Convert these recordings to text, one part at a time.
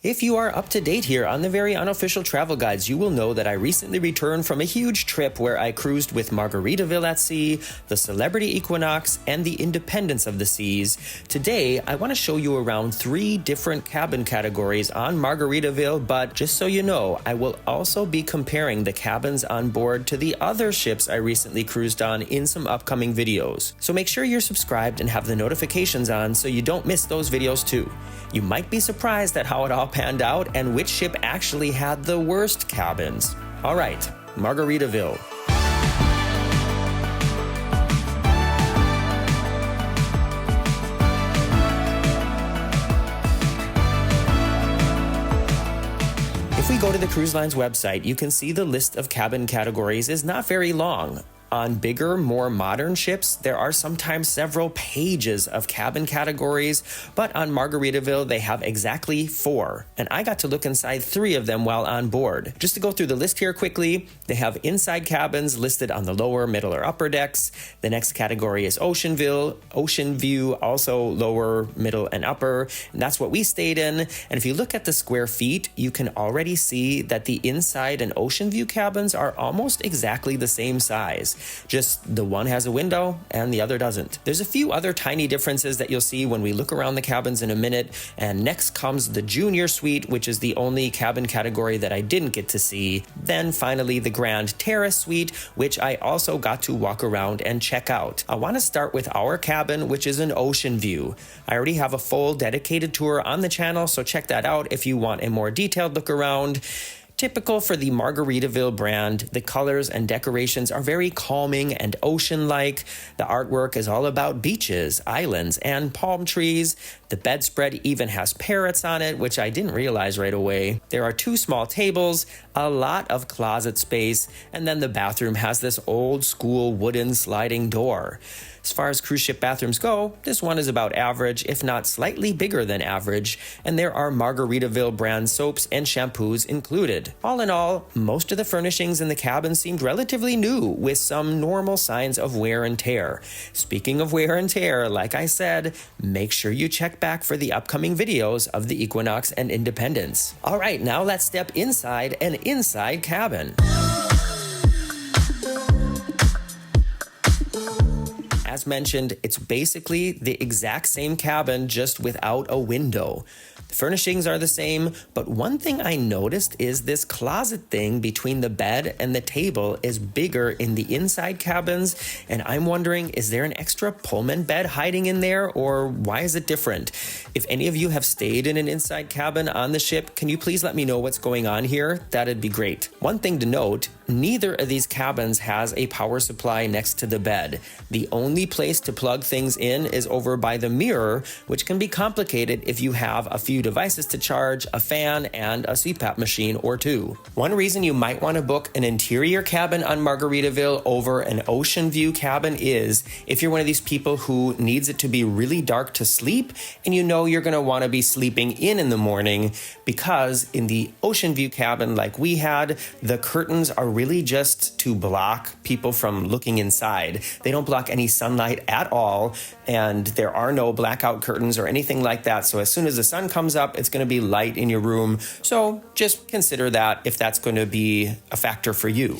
If you are up to date here on the very unofficial travel guides, you will know that I recently returned from a huge trip where I cruised with Margaritaville at sea, the Celebrity Equinox, and the Independence of the Seas. Today, I want to show you around 3 different cabin categories on Margaritaville, but just so you know, I will also be comparing the cabins on board to the other ships I recently cruised on in some upcoming videos. So make sure you're subscribed and have the notifications on so you don't miss those videos too. You might be surprised at how it all panned out and which ship actually had the worst cabins. All right, Margaritaville. If we go to the cruise line's website, you can see the list of cabin categories is not very long. On bigger, more modern ships, there are sometimes several pages of cabin categories, but on Margaritaville, they have exactly 4. And I got to look inside 3 of them while on board. Just to go through the list here quickly, they have inside cabins listed on the lower, middle, or upper decks. The next category is ocean view, also lower, middle, and upper. And that's what we stayed in. And if you look at the square feet, you can already see that the inside and ocean view cabins are almost exactly the same size. Just the one has a window and the other doesn't. There's a few other tiny differences that you'll see when we look around the cabins in a minute. And next comes the junior suite, which is the only cabin category that I didn't get to see. Then finally the grand terrace suite, which I also got to walk around and check out. I want to start with our cabin, which is an ocean view. I already have a full dedicated tour on the channel, so check that out if you want a more detailed look around. Typical for the Margaritaville brand, the colors and decorations are very calming and ocean-like. The artwork is all about beaches, islands, and palm trees. The bedspread even has parrots on it, which I didn't realize right away. There are 2 small tables, a lot of closet space, and then the bathroom has this old-school wooden sliding door. As far as cruise ship bathrooms go, this one is about average, if not slightly bigger than average, and there are Margaritaville brand soaps and shampoos included. All in all, most of the furnishings in the cabin seemed relatively new, with some normal signs of wear and tear. Speaking of wear and tear, like I said, make sure you check back for the upcoming videos of the Equinox and Independence. All right, now let's step inside an inside cabin. As mentioned, it's basically the exact same cabin, just without a window. The furnishings are the same, but one thing I noticed is this closet thing between the bed and the table is bigger in the inside cabins, and I'm wondering, is there an extra Pullman bed hiding in there, or why is it different? If any of you have stayed in an inside cabin on the ship, can you please let me know what's going on here? That'd be great. One thing to note, neither of these cabins has a power supply next to the bed. The only place to plug things in is over by the mirror, which can be complicated if you have a few devices to charge, a fan, and a CPAP machine or 2. One reason you might want to book an interior cabin on Margaritaville over an ocean view cabin is if you're one of these people who needs it to be really dark to sleep, and you know you're going to want to be sleeping in the morning, because in the ocean view cabin like we had, the curtains are really just to block people from looking inside. They don't block any sunlight at all, and there are no blackout curtains or anything like that. So as soon as the sun comes up, it's going to be light in your room. So just consider that if that's going to be a factor for you.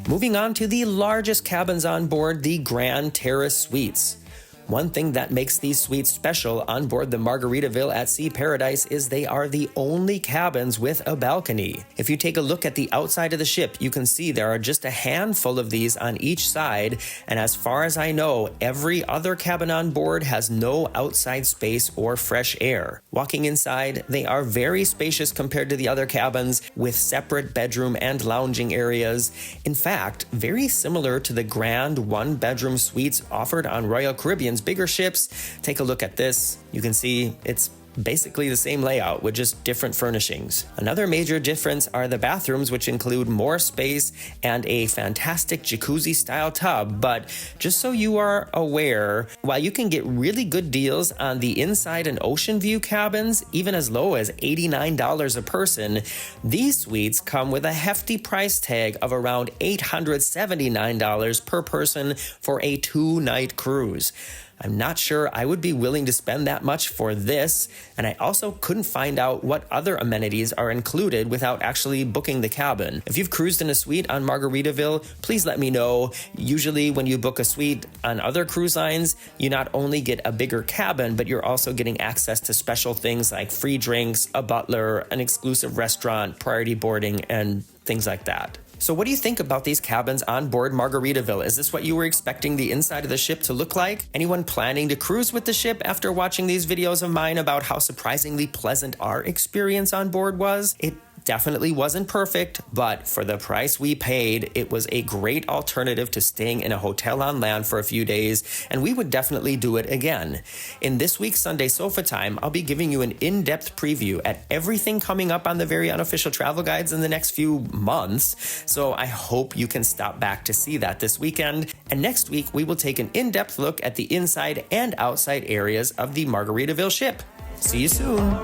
Moving on to the largest cabins on board, the Grand Terrace Suites. One thing that makes these suites special on board the Margaritaville at Sea Paradise is they are the only cabins with a balcony. If you take a look at the outside of the ship, you can see there are just a handful of these on each side, and as far as I know, every other cabin on board has no outside space or fresh air. Walking inside, they are very spacious compared to the other cabins, with separate bedroom and lounging areas. In fact, very similar to the grand 1-bedroom suites offered on Royal Caribbean's bigger ships. Take a look at this. You can see it's basically the same layout with just different furnishings. Another major difference are the bathrooms, which include more space and a fantastic jacuzzi-style tub. But just so you are aware, while you can get really good deals on the inside and ocean view cabins, even as low as $89 a person, these suites come with a hefty price tag of around $879 per person for a 2-night cruise. I'm not sure I would be willing to spend that much for this, and I also couldn't find out what other amenities are included without actually booking the cabin. If you've cruised in a suite on Margaritaville, please let me know. Usually when you book a suite on other cruise lines, you not only get a bigger cabin, but you're also getting access to special things like free drinks, a butler, an exclusive restaurant, priority boarding, and things like that. So what do you think about these cabins on board Margaritaville? Is this what you were expecting the inside of the ship to look like? Anyone planning to cruise with the ship after watching these videos of mine about how surprisingly pleasant our experience on board was? It definitely wasn't perfect, but for the price we paid, it was a great alternative to staying in a hotel on land for a few days, and we would definitely do it again. In this week's Sunday Sofa Time, I'll be giving you an in-depth preview at everything coming up on the Very Unofficial Travel Guides in the next few months, so I hope you can stop back to see that this weekend. And next week, we will take an in-depth look at the inside and outside areas of the Margaritaville ship. See you soon.